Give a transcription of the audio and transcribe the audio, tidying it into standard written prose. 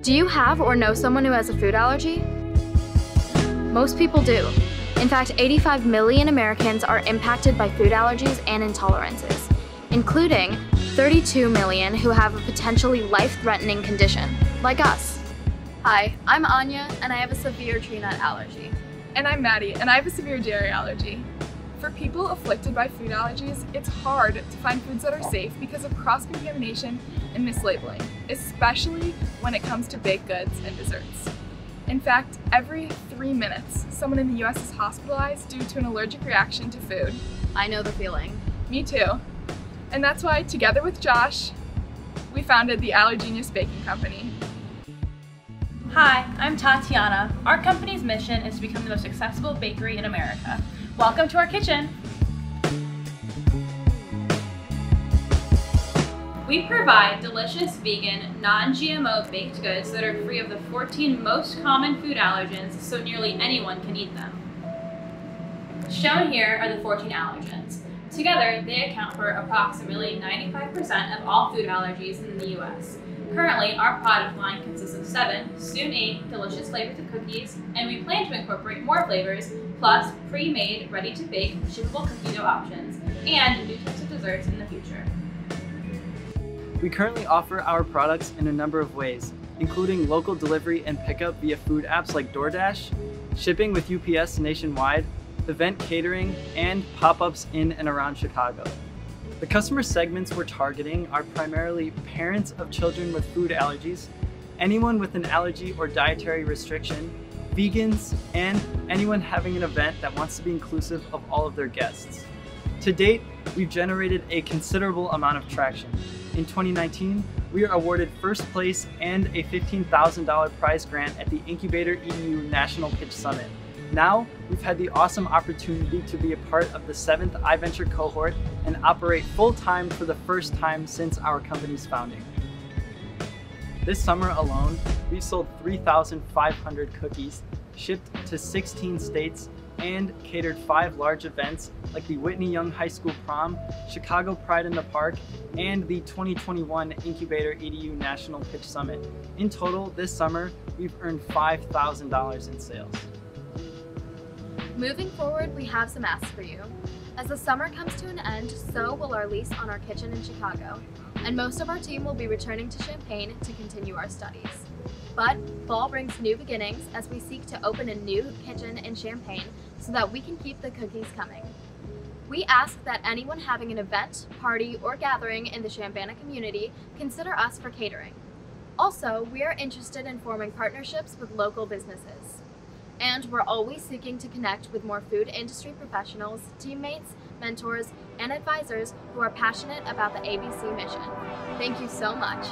Do you have or know someone who has a food allergy? Most people do. In fact, 85 million Americans are impacted by food allergies and intolerances, including 32 million who have a potentially life-threatening condition, like us. Hi, I'm Anya, and I have a severe tree nut allergy. And I'm Maddie, and I have a severe dairy allergy. For people afflicted by food allergies, it's hard to find foods that are safe because of cross-contamination and mislabeling, especially when it comes to baked goods and desserts. In fact, every 3 minutes, someone in the US is hospitalized due to an allergic reaction to food. I know the feeling. Me too. And that's why, together with Josh, we founded the Allergenius Baking Company. Hi, I'm Tatiana. Our company's mission is to become the most accessible bakery in America. Welcome to our kitchen. We provide delicious vegan, non-GMO baked goods that are free of the 14 most common food allergens, so nearly anyone can eat them. Shown here are the 14 allergens. Together, they account for approximately 95% of all food allergies in the US. Currently, our product line consists of 7, soon 8, delicious flavors of cookies, and we plan to incorporate more flavors, plus pre-made, ready-to-bake, shippable cookie dough options, and new types of desserts in the future. We currently offer our products in a number of ways, including local delivery and pickup via food apps like DoorDash, shipping with UPS nationwide, event catering, and pop-ups in and around Chicago. The customer segments we're targeting are primarily parents of children with food allergies, anyone with an allergy or dietary restriction, vegans, and anyone having an event that wants to be inclusive of all of their guests. To date, we've generated a considerable amount of traction. In 2019, we are awarded first place and a $15,000 prize grant at the Incubator EDU National Pitch Summit. Now, we've had the awesome opportunity to be a part of the 7th iVenture cohort and operate full-time for the first time since our company's founding. This summer alone, we sold 3,500 cookies, shipped to 16 states, and catered 5 large events like the Whitney Young High School Prom, Chicago Pride in the Park, and the 2021 Incubator EDU National Pitch Summit. In total, this summer, we've earned $5,000 in sales. Moving forward, we have some asks for you. As the summer comes to an end, so will our lease on our kitchen in Chicago, and most of our team will be returning to Champaign to continue our studies. But fall brings new beginnings as we seek to open a new kitchen in Champaign so that we can keep the cookies coming. We ask that anyone having an event, party, or gathering in the Champaign community consider us for catering. Also, we are interested in forming partnerships with local businesses. And we're always seeking to connect with more food industry professionals, teammates, mentors, and advisors who are passionate about the ABC mission. Thank you so much.